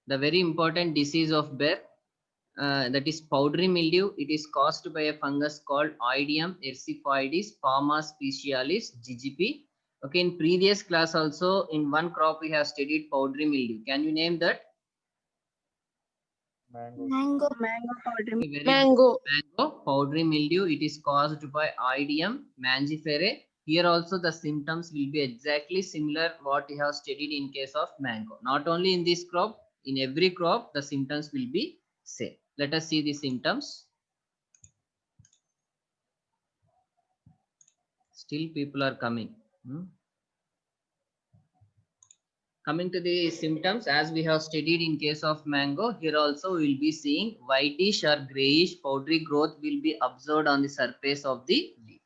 The very important disease of bear, that is powdery mildew. It is caused by a fungus called Oidium erythroides Parma specialis GGP. Okay, in previous class also in one crop we have studied powdery mildew. Can you name that? Mango. Mango powder. Okay, very good. Mango. Mango powdery mildew. It is caused by Oidium mangiferae. Here also the symptoms will be exactly similar what we have studied in case of mango. Not only in this crop, in every crop the symptoms will be same. Let us see the symptoms. Still people are coming. Coming to the symptoms, as we have studied in case of mango, here also we will be seeing whitish or grayish powdery growth will be observed on the surface of the leaf.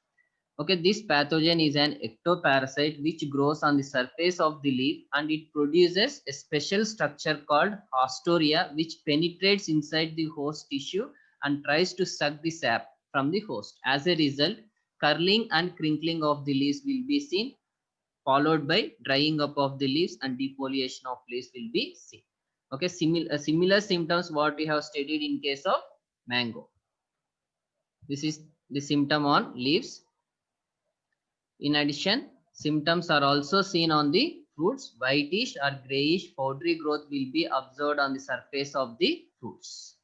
Okay, this pathogen is an ectoparasite which grows on the surface of the leaf, and it produces a special structure called haustoria which penetrates inside the host tissue and tries to suck the sap from the host. As a result, curling and crinkling of the leaves will be seen, followed by drying up of the leaves and defoliation of leaves will be seen. Okay, similar symptoms what we have studied in case of mango. This is the symptom on leaves. In addition, symptoms are also seen on the fruits. Whitish or grayish powdery growth will be observed on the surface of the fruits.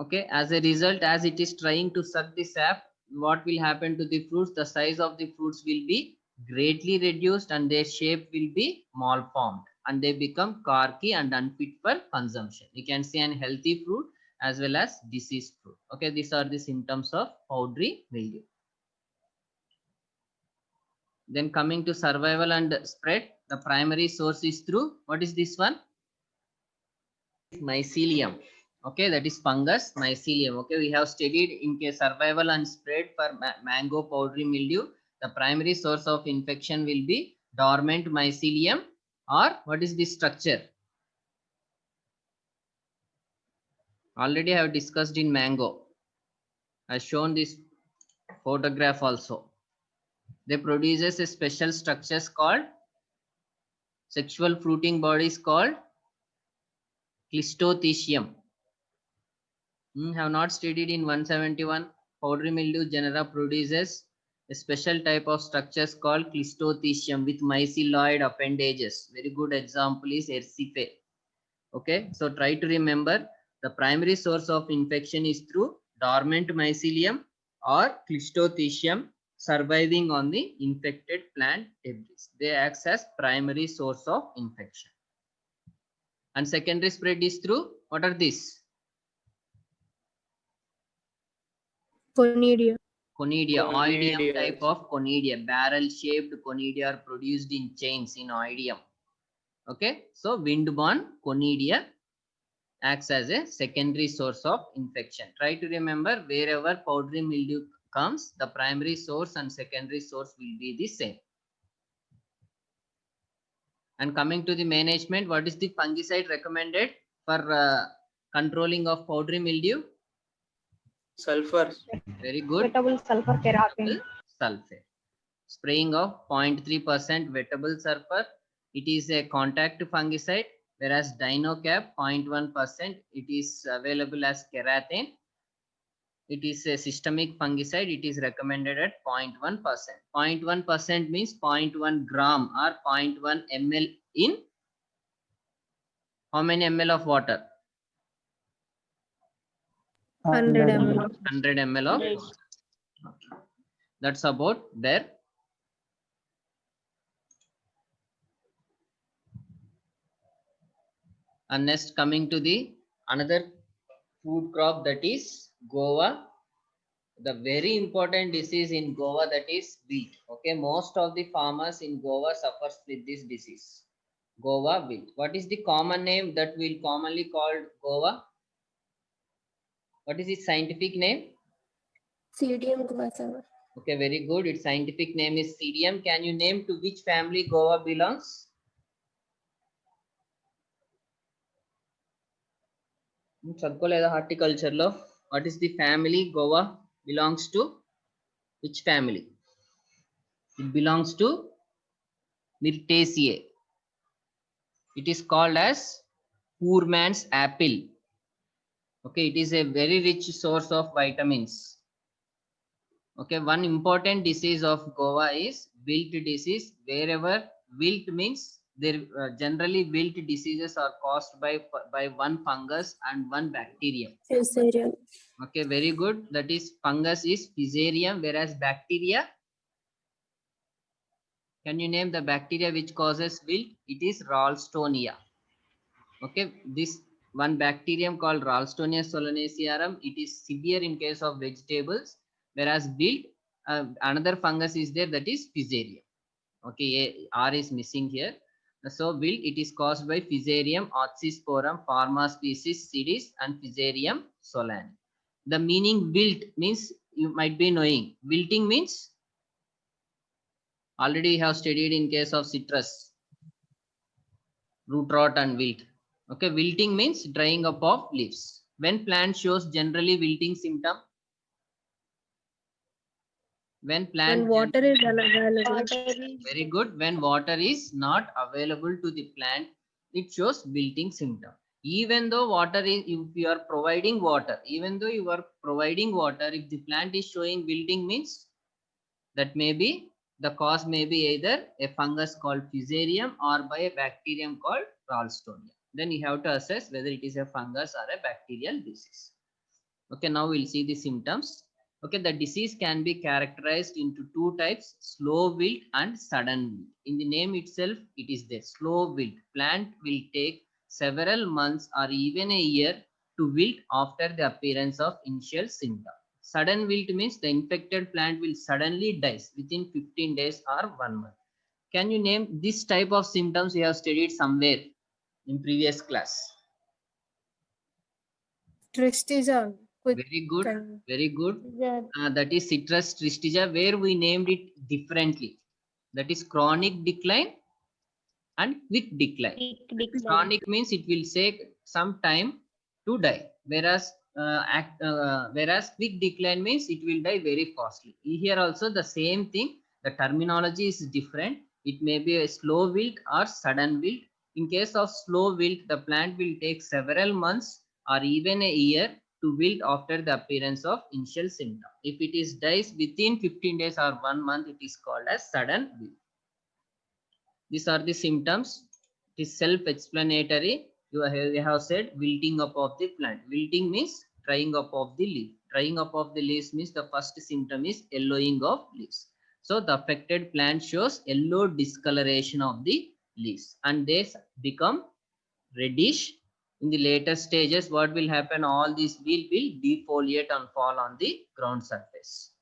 Okay, as a result, as it is trying to suck the sap, what will happen to the fruits? The size of the fruits will be greatly reduced and their shape will be malformed and they become corky and unfit for consumption. You can see an healthy fruit as well as diseased fruit. Okay, these are the symptoms of powdery mildew. Then coming to survival and spread, the primary source is through, what is this one? Mycelium. Okay, that is fungus, mycelium. Okay, we have studied in case survival and spread for mango powdery mildew. The primary source of infection will be dormant mycelium, or what is this structure? Already I have discussed in mango. I have shown this photograph also. They produces a special structures called sexual fruiting bodies called Clistothecium. Have not studied in 171. Powdery mildew genera produces a special type of structures called Clistothecium with myceloid appendages. Very good example is Ersife. Okay, so try to remember the primary source of infection is through dormant mycelium or Clistothecium surviving on the infected plant debris. They act as primary source of infection. And secondary spread is through, what are these? Conidia. Conidia, oidium type of conidia, barrel shaped conidia are produced in chains in oidium. Okay, so windborne conidia acts as a secondary source of infection. Try to remember wherever powdery mildew comes, the primary source and secondary source will be the same. And coming to the management, what is the fungicide recommended for controlling of powdery mildew? Sulfur. Very good. Vegetable sulfur keratin. Sulfur. Spraying of 0.3% wettable sulfur. It is a contact fungicide, whereas Dinocap 0.1%. It is available as keratin. It is a systemic fungicide. It is recommended at 0.1%. 0.1% means 0.1 gram or 0.1 ml in how many ml of water? 100 ml. 100 ml of water. Okay. That's about there. And next coming to the another food crop, that is guava. The very important disease in guava, that is wilt. Okay, most of the farmers in guava suffers with this disease, guava wilt. What is the common name that we will commonly called guava? What is its scientific name? Cedium guava. Okay, very good. Its scientific name is Cedium. Can you name to which family guava belongs? చదువుకోలేదా హార్టికల్చర్లో? What is the family guava belongs to? Which family? It belongs to Myrtaceae. It is called as poor man's apple. Okay, it is a very rich source of vitamins. Okay, one important disease of Goa is wilt disease. Wherever wilt means there generally wilt diseases are caused by one fungus and one bacterium. Fusarium. Okay, very good. That is fungus is Fusarium, whereas bacteria. Can you name the bacteria which causes wilt? It is Ralstonia. Okay, this one bacterium called Ralstonia solanacearum, it is severe in case of vegetables, whereas wilt, another fungus is there, that is Fusarium. Okay, R is missing here. So wilt, it is caused by Fusarium oxysporum, Pharma species series, and Fusarium solani. The meaning wilt means you might be knowing. Wilting means already have studied in case of citrus, root rot and wilt. Okay, wilting means drying up of leaves. When plant shows generally wilting symptom, when plant When water is unavailable. very good. When water is not available to the plant, it shows wilting symptom. Even though water is, if you are providing water, even though you are providing water, if the plant is showing wilting means that may be the cause may be either a fungus called Fusarium or by a bacterium called Ralstonia. Then you have to assess whether it is a fungus or a bacterial disease. Okay, now we'll see the symptoms. Okay, the disease can be characterized into two types, slow wilt and sudden wilt. In the name itself, it is there. Slow wilt. Plant will take several months or even a year to wilt after the appearance of initial symptom. Sudden wilt means the infected plant will suddenly die within 15 days or 1 month. Can you name this type of symptoms you have studied somewhere in previous class? Tristiza. Very good, very good. That is citrus tristigia, where we named it differently. That is chronic decline and quick decline. Chronic means it will take some time to die, whereas whereas quick decline means it will die very fastly. Here also the same thing. The terminology is different. It may be a slow wilt or sudden wilt. In case of slow wilt, the plant will take several months or even a year to wilt after the appearance of initial symptom. If it is dies within 15 days or 1 month, it is called as sudden wilt. These are the symptoms. It is self-explanatory. You have said wilting up of the plant. Wilting means drying up of the leaf. Drying up of the leaves means the first symptom is yellowing of leaves. So the affected plant shows yellow discoloration of the leaves and they become reddish. In the later stages, what will happen? All these will defoliate and fall on the ground surface.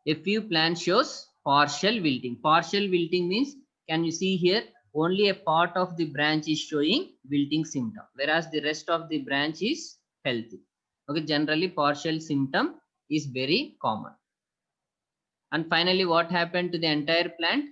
A few plants shows partial wilting. Partial wilting means, can you see here, only a part of the branch is showing wilting symptom, whereas the rest of the branch is healthy. Okay, generally partial symptom is very common. And finally, what happened to the entire plant?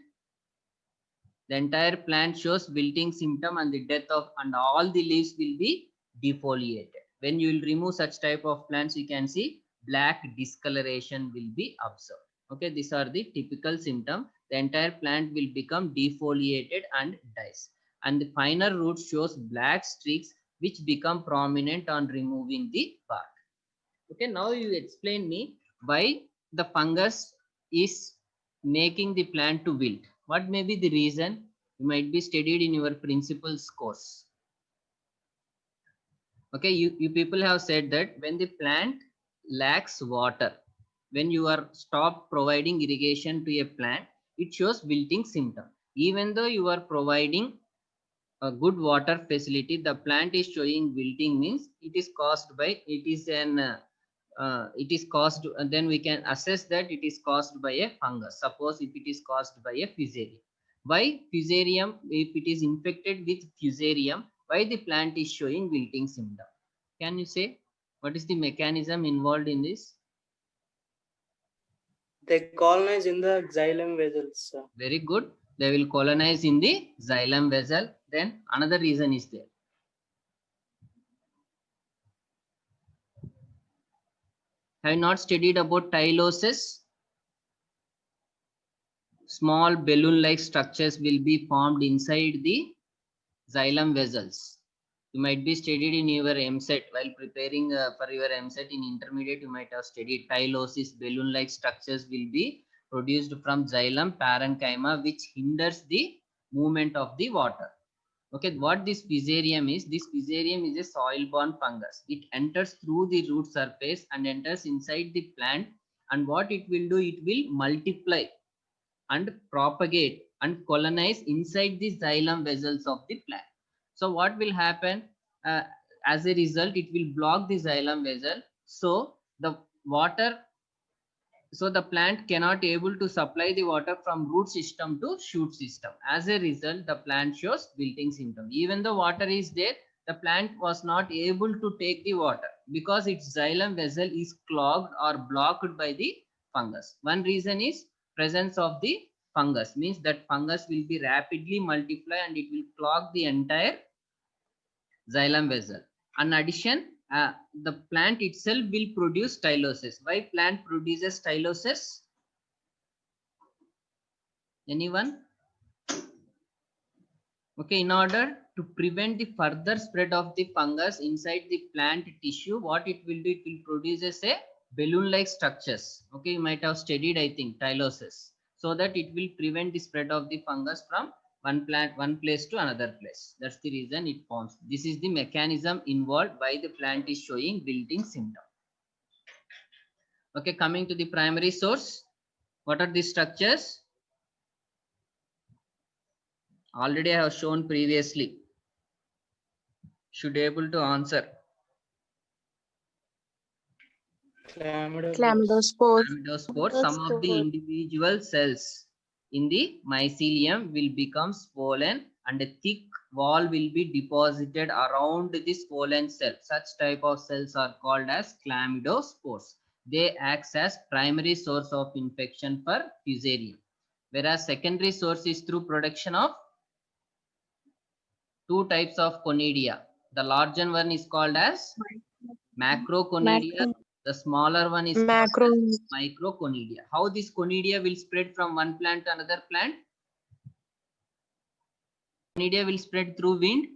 The entire plant shows wilting symptom and the death of, and all the leaves will be defoliated. When you will remove such type of plants, you can see black discoloration will be observed. Okay, these are the typical symptom. The entire plant will become defoliated and dies. And the finer root shows black streaks which become prominent on removing the bark. Okay, now you explain me why the fungus is making the plant to wilt. What may be the reason? You might be studied in your principles course. Okay, you people have said that when the plant lacks water, when you are stop providing irrigation to a plant, it shows wilting symptom. Even though you are providing a good water facility, the plant is showing wilting means it is caused by, it is caused, and then we can assess that it is caused by a fungus. Suppose if it is caused by a Fusarium. Why Fusarium? If it is infected with Fusarium, why the plant is showing wilting symptom? Can you say what is the mechanism involved in this? They colonize in the xylem vessels. Very good. They will colonize in the xylem vessel. Then another reason is there. Have you not studied about tylosis? Small balloon-like structures will be formed inside the xylem vessels. You might be studied in your MSET while preparing for your MSET in intermediate. You might have studied tylosis, balloon-like structures will be produced from xylem parenchyma, which hinders the movement of the water. Okay, what this Fusarium is? This Fusarium is a soil-borne fungus. It enters through the root surface and enters inside the plant. And what it will do? It will multiply and propagate and colonize inside the xylem vessels of the plant. So what will happen? Uh, as a result, it will block the xylem vessel. So the water, so the plant cannot able to supply the water from root system to shoot system. As a result, the plant shows wilting symptom. Even though water is there, the plant was not able to take the water because its xylem vessel is clogged or blocked by the fungus. One reason is presence of the fungus, means that fungus will be rapidly multiply and it will clog the entire xylem vessel. In addition, the plant itself will produce tylosis. Why plant produces tylosis? Anyone? Okay, in order to prevent the further spread of the fungus inside the plant tissue, what it will do? It will produce a balloon-like structures. Okay, you might have studied, I think, tylosis, so that it will prevent the spread of the fungus from one place to another place. That's the reason it forms. This is the mechanism involved why the plant is showing wilting symptom. Okay, coming to the primary source. What are the structures? Already I have shown previously. Should be able to answer. Chlamydospore. Chlamydospore. Some of the individual cells in the mycelium will become swollen and a thick wall will be deposited around the swollen cell. Such type of cells are called as chlamydospores. They act as primary source of infection for Fusarium. Whereas secondary source is through production of two types of conidia. The larger one is called as macroconidia. The smaller one is called as microconidia. How this conidia will spread from one plant to another plant? Conidia will spread through wind.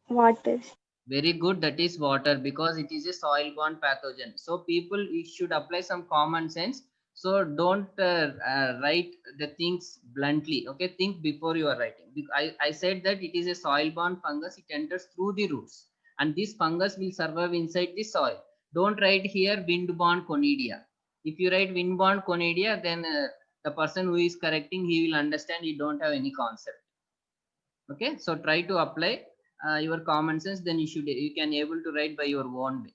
Water. Very good. That is water, because it is a soil-borne pathogen. So people should apply some common sense. So don't write the things bluntly. Okay, think before you are writing. I said that it is a soil-borne fungus. It enters through the roots, and this fungus will survive inside the soil. Don't write here wind-borne conidia. If you write wind-borne conidia, then the person who is correcting, he will understand you don't have any concept. Okay, so try to apply your common sense, then you can able to write by your own way.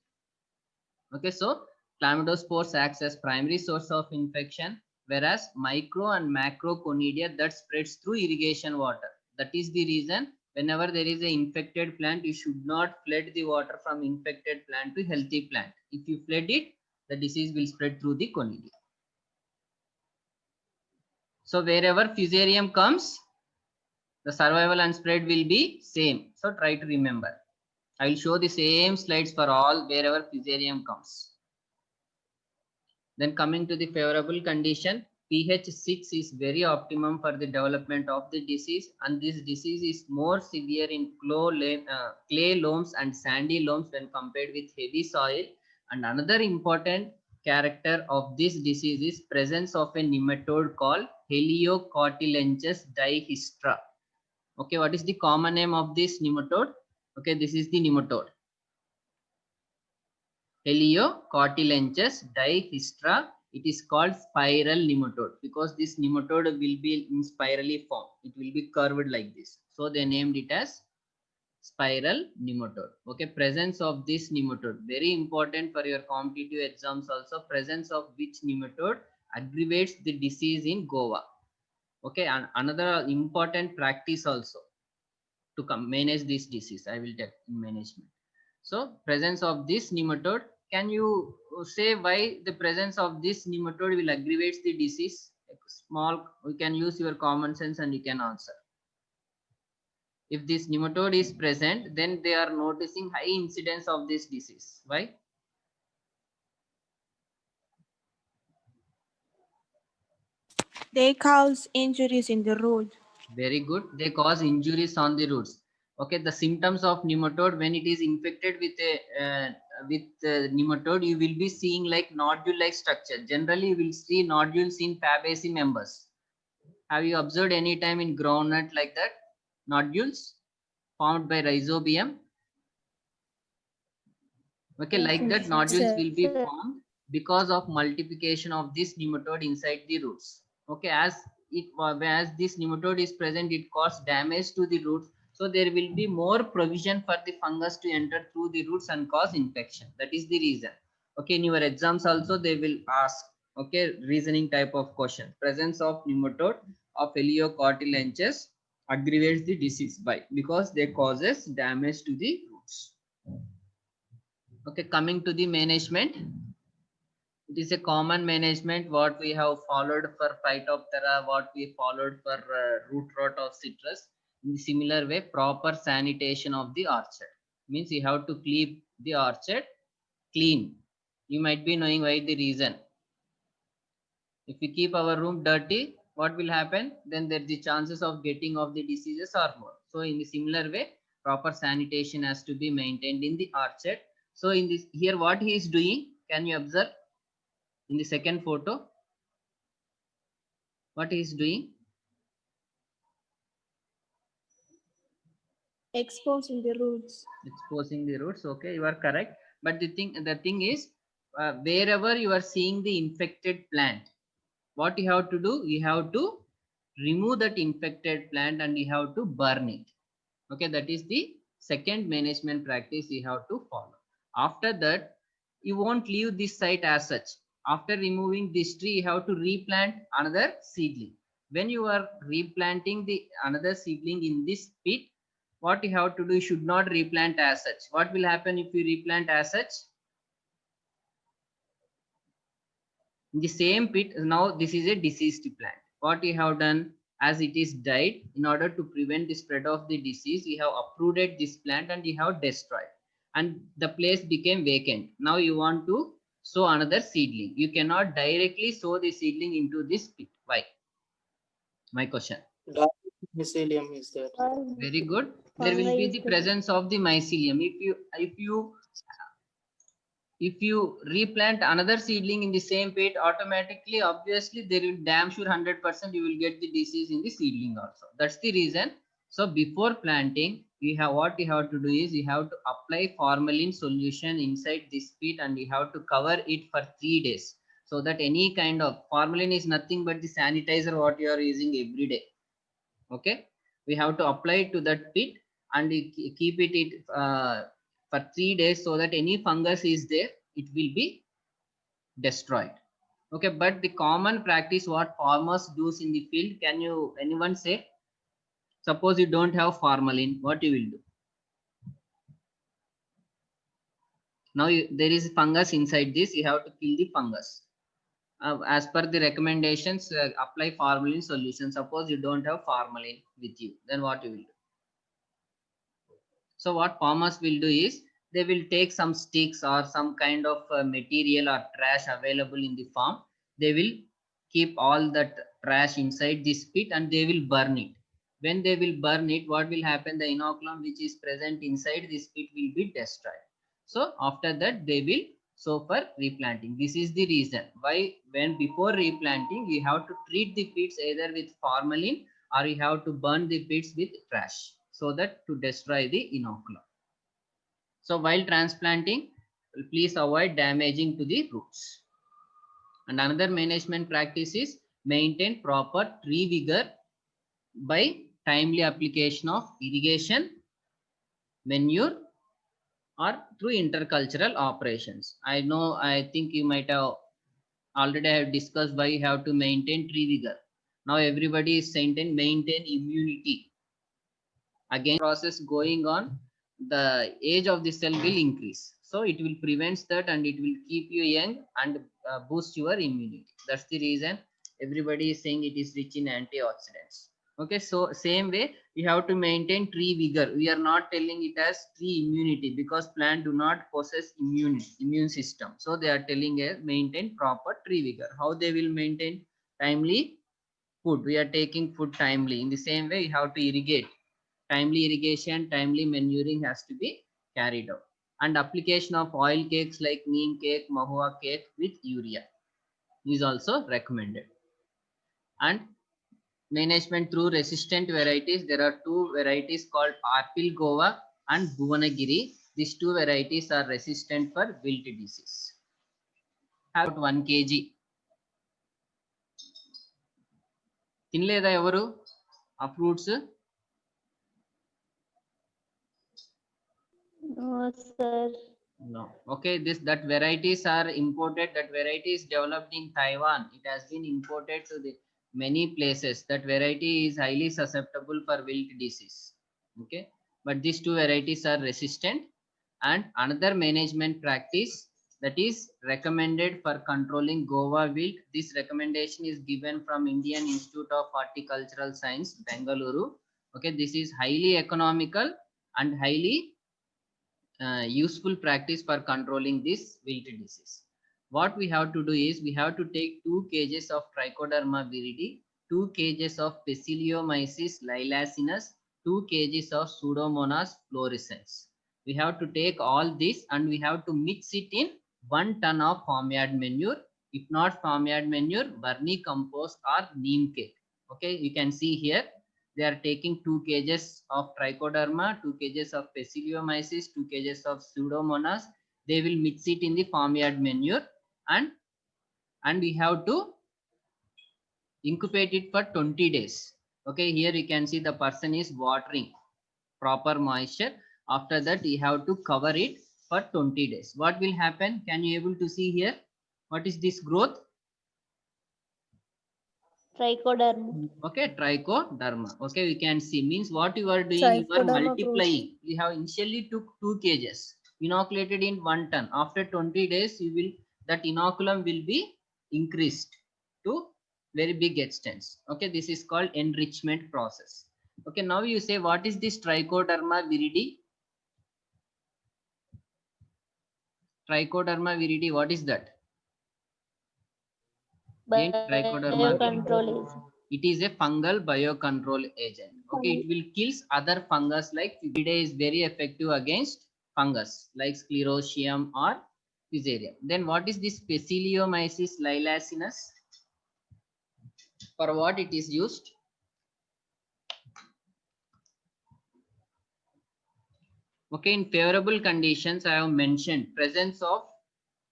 Okay, so chlamydospores acts as primary source of infection, whereas micro and macroconidia that spreads through irrigation water. That is the reason whenever there is an infected plant, you should not flood the water from infected plant to healthy plant. If you flood it, the disease will spread through the conidia. So wherever Fusarium comes, the survival and spread will be same. So try to remember. I will show the same slides for all wherever Fusarium comes. Then coming to the favorable condition, pH 6 is very optimum for the development of the disease, and this disease is more severe in clay loams and sandy loams when compared with heavy soil. And another important character of this disease is presence of a nematode called Heliocotylenchus dihystra. Okay, what is the common name of this nematode? Okay, this is the nematode. Heliocotylenchus dihystra. It is called spiral nematode because this nematode will be in spirally form. It will be curved like this. So they named it as spiral nematode. Okay, presence of this nematode, very important for your competitive exams also. Presence of which nematode aggravates the disease in Goa. Okay, and another important practice also to manage this disease, I will tell in management. So presence of this nematode, can you say why the presence of this nematode will aggravate the disease? Small, you can use your common sense and you can answer. If this nematode is present, then they are noticing high incidence of this disease. Why? They cause injuries in the root. Very good. They cause injuries on the roots. Okay, the symptoms of nematode when it is infected with a nematode, you will be seeing like nodule-like structure. Generally, you will see nodules in Fabaceae members. Have you observed any time in groundnut like that? Nodules formed by rhizobium. Okay, Yes, like that yes, nodules sir. will be formed because of multiplication of this nematode inside the roots. Okay, as this nematode is present, it causes damage to the roots. So there will be more provision for the fungus to enter through the roots and cause infection. That is the reason. Okay, in your exams also they will ask. Okay, reasoning type of question. Presence of nematode of Heliocartilanches aggravates the disease by because they causes damage to the roots. Okay, coming to the management, it is a common management what we have followed for Phytophthora, what we followed for root rot of citrus. In the similar way, proper sanitation of the orchard means you have to keep the orchard clean. You might be knowing why the reason. If we keep our room dirty, what will happen? Then there the chances of getting of the diseases are more. So in the similar way, proper sanitation has to be maintained in the orchard. So in this here, what he is doing, can you observe in the second photo? What he is doing? Exposing the roots. Exposing the roots. Okay, you are correct. But the thing is, wherever you are seeing the infected plant, what you have to do? You have to remove that infected plant and you have to burn it. Okay, that is the second management practice you have to follow. After that, you won't leave this site as such. After removing this tree, you have to replant another seedling. When you are replanting the another seedling in this pit, what you have to do, you should not replant as such. What will happen if you replant as such? In the same pit, now this is a deceased plant. What we have done, as it is died, in order to prevent the spread of the disease, we have uprooted this plant and we have destroyed, and the place became vacant. Now you want to sow another seedling. You cannot directly sow the seedling into this pit. Why? My question. Dark mycelium is there. Very good. There will Fungi be is the the presence of the mycelium. If you replant another seedling in the same pit, automatically, obviously, there will damn sure 100% you will get the disease in the seedling also. That's the reason. So before planting, what you have to do is you have to apply formalin solution inside this pit and you have to cover it for 3 days. So that any kind of formalin is nothing but the sanitizer what you are using every day. Okay, we have to apply it to that pit and we keep it for 3 days so that any fungus is there, it will be destroyed. Okay, but the common practice what farmers do in the field, can you anyone say? Suppose you don't have formalin, what you will do? Now there is fungus inside this, you have to kill the fungus. As per the recommendations, apply formalin solution. Suppose you don't have formalin with you, then what you will do? So what farmers will do is they will take some sticks or some kind of material or trash available in the farm. They will keep all that trash inside this pit and they will burn it. When they will burn it, what will happen? The inoculum which is present inside this pit will be destroyed. So after that they will sow for replanting. This is the reason why when before replanting you have to treat the pits either with formalin or you have to burn the pits with trash so that to destroy the inoculum. So while transplanting, please avoid damaging to the roots. And another management practice is maintain proper tree vigor by timely application of irrigation, manure, or through intercultural operations. I think you might have already have discussed why you have to maintain tree vigor. Now everybody is saying maintain immunity. Again, process going on, the age of the cell will increase. So it will prevent that and it will keep you young and boost your immunity. That's the reason everybody is saying it is rich in antioxidants. Okay, so same way you have to maintain tree vigor. We are not telling it as tree immunity because plant do not possess immune system. So they are telling us maintain proper tree vigor. How they will maintain? Timely food. We are taking food timely. In the same way, you have to irrigate. Timely irrigation, timely manuring has to be carried out. And application of oil cakes like neem cake, mahua cake with urea is also recommended. And management through resistant varieties. There are two varieties called Arpil Goa and Bhuvanagiri. These two varieties are resistant for wilt disease. Have 1 kg. తినలేదా ఎవరు ఆ fruits? No, sir. No. Okay, that varieties are imported. That variety is developed in Taiwan. It has been imported to the many places. That variety is highly susceptible for wilt disease. Okay, but these two varieties are resistant. And another management practice that is recommended for controlling Goa wilt. This recommendation is given from Indian Institute of Horticultural Science, Bengaluru. Okay, this is highly economical and highly useful practice for controlling this wilt disease. What we have to do is we have to take 2 kg of Trichoderma viridi, 2 kg of Bacillomyces lailacinus, 2 kg of Pseudomonas fluorescens. We have to take all this and we have to mix it in 1 ton of farmyard manure. If not farmyard manure, vermicompost or neem cake. Okay, you can see here they are taking 2 kgs of Trichoderma, 2 kgs of Bacillomyces, 2 kgs of Pseudomonas. They will mix it in the farmyard manure and we have to incubate it for 20 days. Okay, here you can see the person is watering, proper moisture. After that, you have to cover it for 20 days. What will happen? Can you able to see here? What is this growth? Trichoderma. Okay, Trichoderma. Okay, we can see means what you are doing, you are Trichoderma multiplying. You have initially took 2 kgs, inoculated in 1 ton. After 20 days, you will that inoculum will be increased to very big extents. Okay, this is called enrichment process. Okay, now you say what is this Trichoderma viridi? Trichoderma viridi, what is that? Trichoderma Biocontrol agent. it is a fungal biocontrol agent. Okay, it will kills other fungus like Viridae is very effective against fungus like Sclerotium or Fusarium. Then what is this Bacillomyces lailacinus? For what it is used? Okay, in favorable conditions, I have mentioned presence of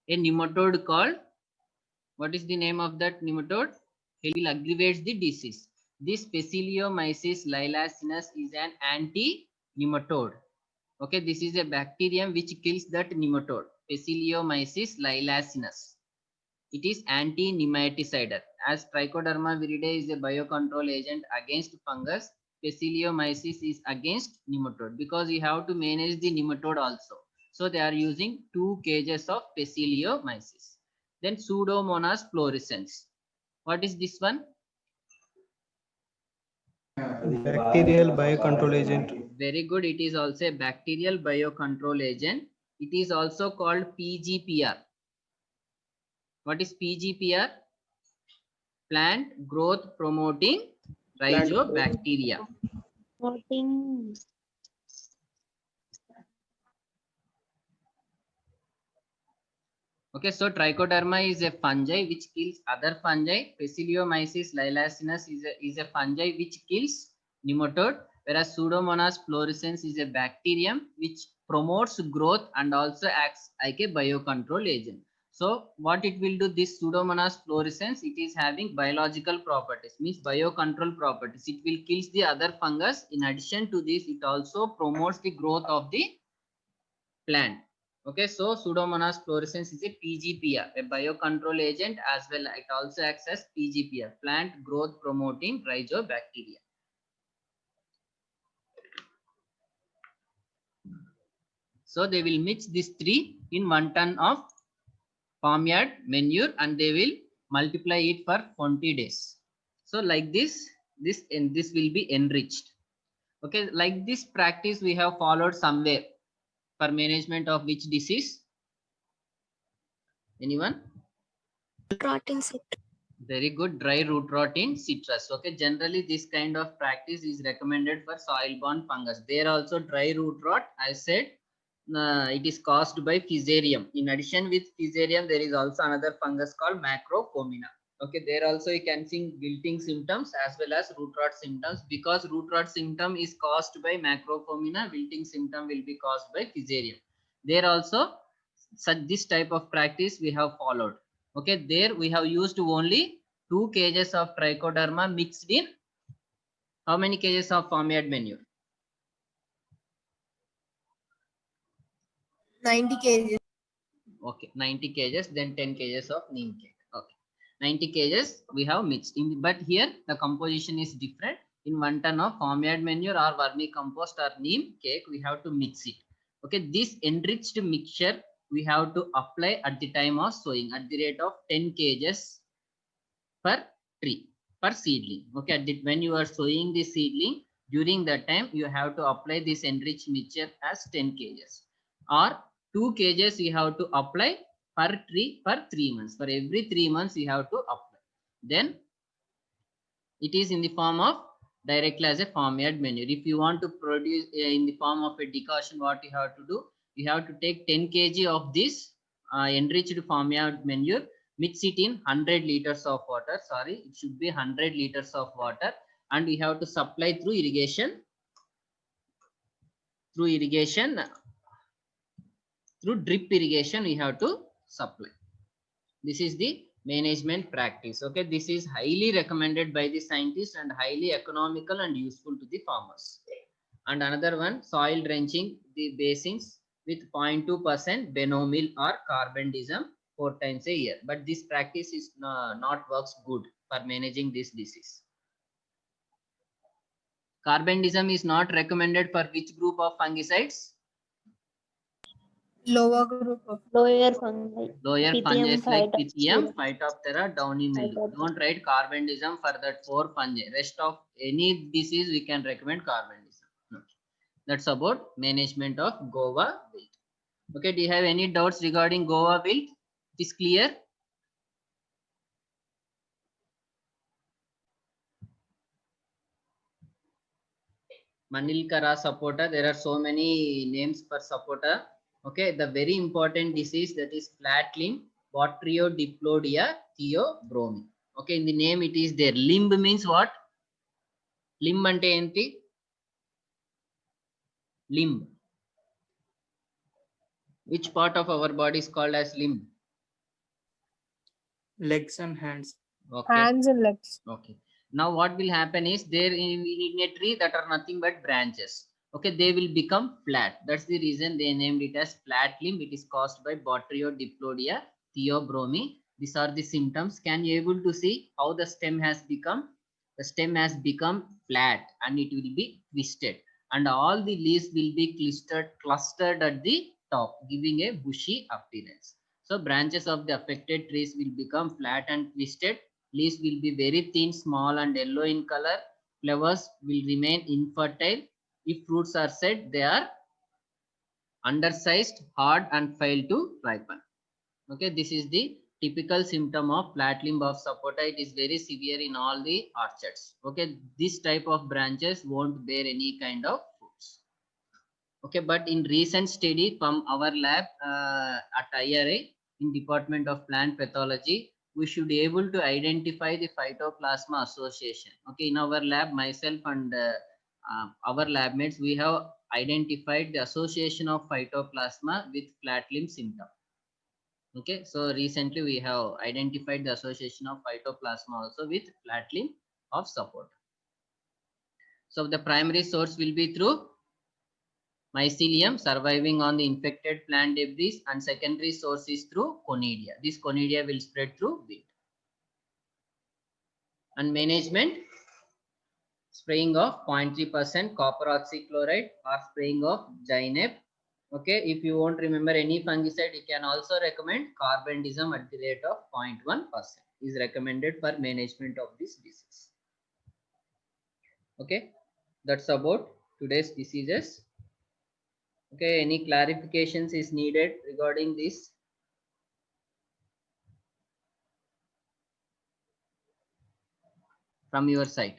a nematode called, what is the name of that nematode? It will aggravate the disease. This Bacillomyces lailacinus is an anti-nematode. Okay, this is a bacterium which kills that nematode, Bacillomyces lailacinus. It is anti-nematicidal. As Trichoderma viridae is a biocontrol agent against fungus, Bacillomyces is against nematode because you have to manage the nematode also. So they are using 2 kgs of Bacillomyces. Then Pseudomonas fluorescens. What is this one? Bacterial biocontrol agent. Very good. It is also a bacterial biocontrol agent. It is also called PGPR. What is PGPR? Plant growth promoting rhizobacteria. Promoting. Okay, so Trichoderma is a fungi which kills other fungi. Bacillomyces lailacinus is a fungi which kills nematode, whereas Pseudomonas fluorescens is a bacterium which promotes growth and also acts like a biocontrol agent. So what it will do, this Pseudomonas fluorescens, it is having biological properties, means biocontrol properties. It will kill the other fungus. In addition to this, it also promotes the growth of the plant. Okay, so Pseudomonas fluorescens is a PGPR, a biocontrol agent, as well it also acts as PGPR, plant growth promoting rhizobacteria. So they will mix these 3 in 1 ton of farmyard manure and they will multiply it for 20 days. So like this will be enriched. Okay, like this practice we have followed somewhere for management of which disease? Anyone? Rot insect. Very good. Dry root rot in citrus. Okay, generally this kind of practice is recommended for soil-borne fungus. There also dry root rot, I said, it is caused by Fusarium. In addition with Fusarium, there is also another fungus called Macropomena. Okay, there also you can see wilting symptoms as well as root rot symptoms. Because root rot symptom is caused by Macropomena, wilting symptom will be caused by Fusarium. There also such this type of practice we have followed. Okay, there we have used only 2 kgs of trichoderma mixed in how many kgs of farmyard manure? 90 kg. Okay, 90 kgs, then 10 kgs of neem cake. Okay, 90 kgs we have mixed in, but here the composition is different. In 1 ton of farmyard manure or vermicompost or neem cake, we have to mix it. Okay, this enriched mixture we have to apply at the time of sowing at the rate of 10 kgs per tree, per seedling. Okay, when you are sowing the seedling, during that time you have to apply this enriched mixture as 10 kgs or 2 kgs you have to apply per tree per 3 months. For every 3 months you have to apply. Then it is in the form of directly as a farmyard manure. If you want to produce in the form of a decoction, what you have to do, you have to take 10 kg of this enriched farmyard manure, mix it in 100 liters of water. Sorry, it should be 100 liters of water, and we have to supply through irrigation. Through irrigation, through drip irrigation, we have to supply. This is the management practice. Okay, this is highly recommended by the scientists and highly economical and useful to the farmers. And another one, soil drenching the basins with 0.2% benomyl or carbendazim 4 times a year. But this practice is not works good for managing this disease. Carbendazim is not recommended for which group of fungicides? Lower group of Lower fungi. Lower Pythium, fungi like Pythium, Phytophthora. Phytophthora, downy mildew. Don't write carbendazim for that 4 fungi. Rest of any disease we can recommend carbendazim. Okay. That's about management of guava wilt. Okay, do you have any doubts regarding guava wilt? It is clear? Manilkara sapota, there are so many names for sapota. Okay, the very important disease that is flat limb, Botryodiplodia theobromine. Okay, in the name it is there. Limb means what? Limb ante enti? Limb. Which part of our body is called as limb? Legs and hands. Okay. hands and legs. Okay. Now what will happen is there in a tree that are nothing but branches. Okay, they will become flat. That's the reason they named it as flat limb. It is caused by Botryodiplodia theobromine. These are the symptoms. Can you able to see how the stem has become? The stem has become flat and it will be twisted, and all the leaves will be clustered at the top, giving a bushy appearance. So branches of the affected trees will become flat and twisted. Leaves will be very thin, small and yellow in color. Flowers will remain infertile. If fruits are set, they are undersized, hard and fail to ripen. Okay, this is the typical symptom of flat limb of sapota. It is very severe in all the orchards. Okay, this type of branches won't bear any kind of fruits. Okay, but in recent study from our lab at IRA in Department of Plant Pathology, we should be able to identify the Phytoplasma association. Okay, in our lab, myself and our lab mates, we have identified the association of Phytoplasma with flat limb symptom. Okay, so recently we have identified the association of Phytoplasma also with flat limb of sapota. So the primary source will be through mycelium surviving on the infected plant debris, and secondary source is through conidia. This conidia will spread through wind. And management, spraying of 0.3% copper oxychloride or spraying of Zineb. Okay, if you won't remember any fungicide, you can also recommend carbendazim at the rate of 0.1% is recommended for management of this disease. Okay, that's about today's diseases. Okay, any clarifications is needed regarding this? from your side?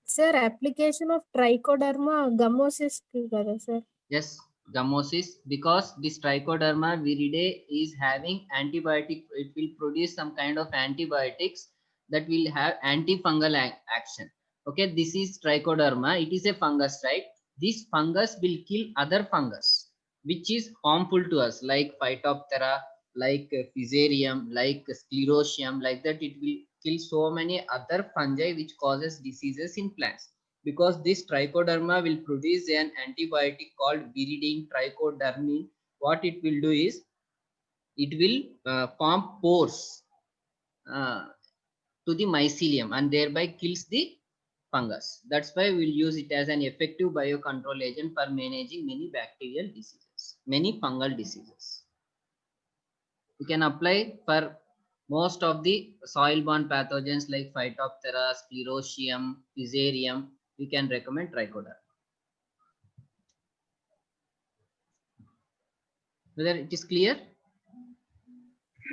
Sir, application of trichoderma gummosis kada sir. Yes, gummosis, because this Trichoderma viridae is having antibiotic, it will produce some kind of antibiotics that will have antifungal action. Okay, this is Trichoderma, it is a fungus, right? This fungus will kill other fungus which is harmful to us, like Phytophthora, like Fusarium, like Sclerotium, like that. It will kill so many other fungi which causes diseases in plants, because this trichoderma will produce an antibiotic called viridine trichodermin. What it will do is it will form pores uh, to the mycelium and thereby kills the fungus. That's why we'll use it as an effective biocontrol agent for managing many bacterial diseases, many fungal diseases. We can apply for most of the soil-borne pathogens like Phytophthora, Sclerotium, Fusarium. We can recommend trichoderma. Whether it is clear?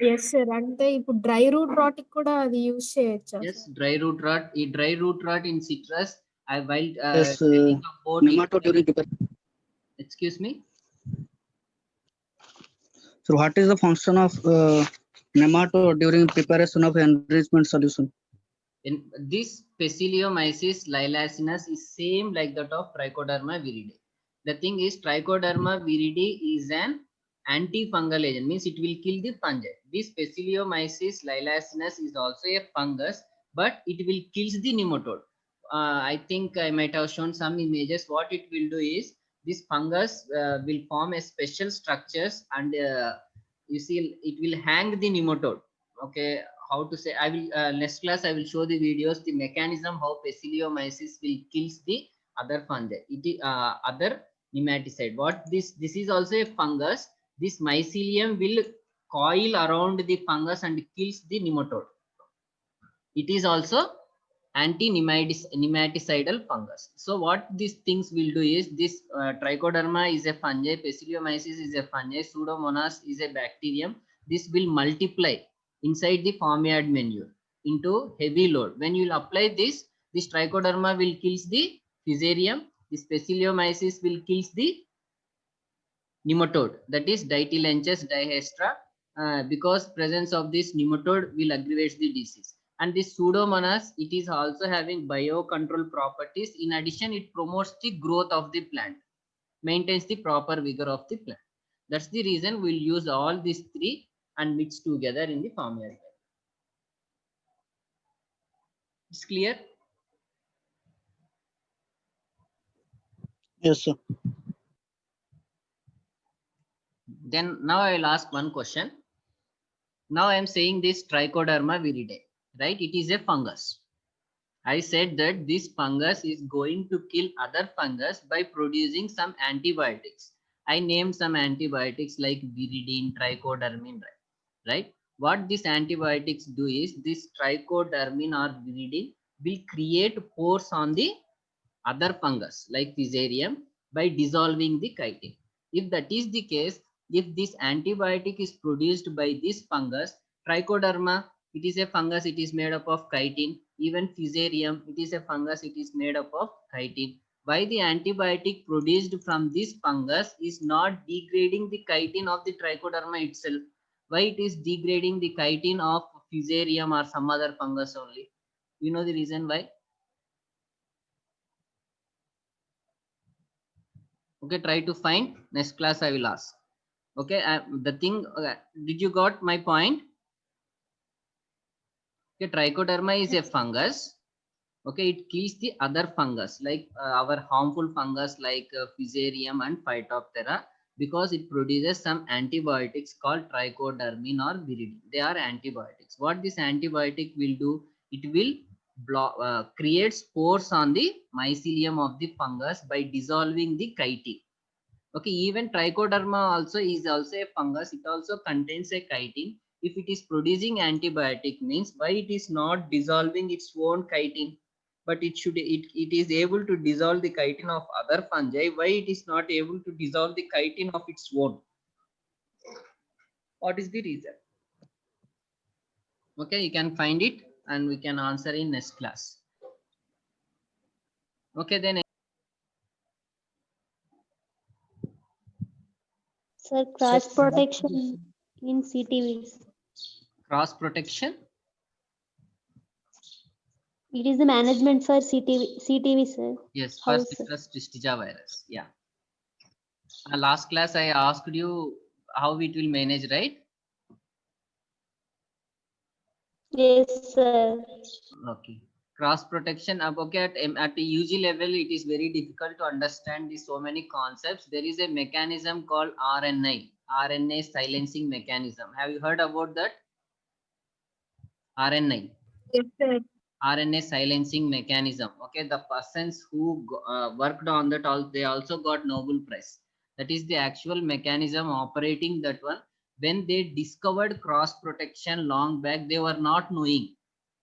Yes sir, అంటే ఇప్పుడు dry root rot కూడా అది use చేయొచ్చా Yes, sir? dry root rot. Dry root rot in citrus. I while Yes, telling about nematode during preparation. excuse me. So, what is the function of nematode during preparation of enrichment solution? In this Bacillomyces liliaceus is same like that of Trichoderma viridae. The thing is, Trichoderma viridae is an antifungal agent, means it will kill the fungi. This Bacillomyces liliaceus is also a fungus, but it will kills the nematode. I think I might have shown some images. What it will do is this fungus will form a special structures, and you see it will hang the nematode. Okay, how to say, I will next class I will show the videos, the mechanism how Bacillomyces will kills the other fungi, it is other nematicide. What this is also a fungus. This mycelium will coil around the fungus and kills the nematode. It is also anti-nematicidal fungus. So what these things will do is this trichoderma is a fungi, Bacillomyces is a fungi, Pseudomonas is a bacterium. This will multiply inside the farmyard manure into heavy load. When you will apply this trichoderma will kills the Fusarium, this Bacillomyces will kills the nematode, that is Ditylenchus dihestra, because presence of this nematode will aggravate the disease. And this Pseudomonas, it is also having biocontrol properties. In addition, it promotes the growth of the plant, maintains the proper vigor of the plant. That's the reason we'll use all these three and mix together in the farmyard. It's clear? Yes, sir. Then now I will ask one question. Now I am saying this Trichoderma viridae, right? It is a fungus. I said that this fungus is going to kill other fungus by producing some antibiotics. I named some antibiotics like viridine, trichodermin, right? What these antibiotics do is this trichodermin or viridine will create pores on the other fungus like Fusarium by dissolving the chitin. If that is the case, if this antibiotic is produced by this fungus, Trichoderma, it is a fungus, it is made up of chitin. Even Fusarium, it is a fungus, it is made up of chitin. Why the antibiotic produced from this fungus is not degrading the chitin of the Trichoderma itself? Why it is degrading the chitin of Fusarium or some other fungus only? You know the reason why? Okay, try to find. Next class I will ask. Okay, the thing, did you got my point? Okay, Trichoderma is a fungus. Okay, it kills the other fungus like our harmful fungus like Fusarium and Phytophthora, because it produces some antibiotics called trichodermin or viridin. They are antibiotics. What this antibiotic will do? It will create spores on the mycelium of the fungus by dissolving the chitin. Okay, even Trichoderma also is also a fungus. It also contains a chitin. If it is producing antibiotic, means why it is not dissolving its own chitin, but it is able to dissolve the chitin of other fungi. Why it is not able to dissolve the chitin of its own? What is the reason? Okay, you can find it and we can answer in next class. Okay, then Sir, cross protection in CTVs. cross protection. It is the management for CTV, sir. Yes, for How, sir? citrus Tristia virus. Yeah. Last class I asked you how it will manage, right? Yes, sir. Okay. Cross protection. Okay, at the UG level, it is very difficult to understand these so many concepts. There is a mechanism called RNA silencing mechanism. Have you heard about that? RNA. Yes, sir. RNA silencing mechanism. Okay, the persons who worked on that, they also got Nobel Prize. That is the actual mechanism operating that one. When they discovered cross protection long back, they were not knowing.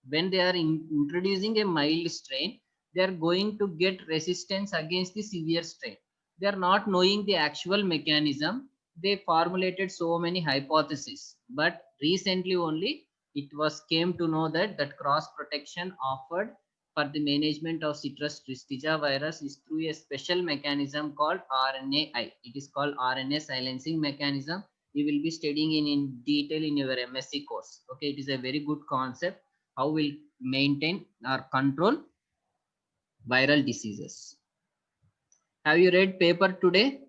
When they are introducing a mild strain, they are going to get resistance against the severe strain. They are not knowing the actual mechanism. They formulated so many hypotheses, but recently only it was came to know that cross protection offered for the management of citrus Tristia virus is through a special mechanism called RNAi. It is called RNA silencing mechanism. You will be studying in detail in your MSc course. Okay, it is a very good concept. How we'll maintain or control viral diseases. Have you read paper today?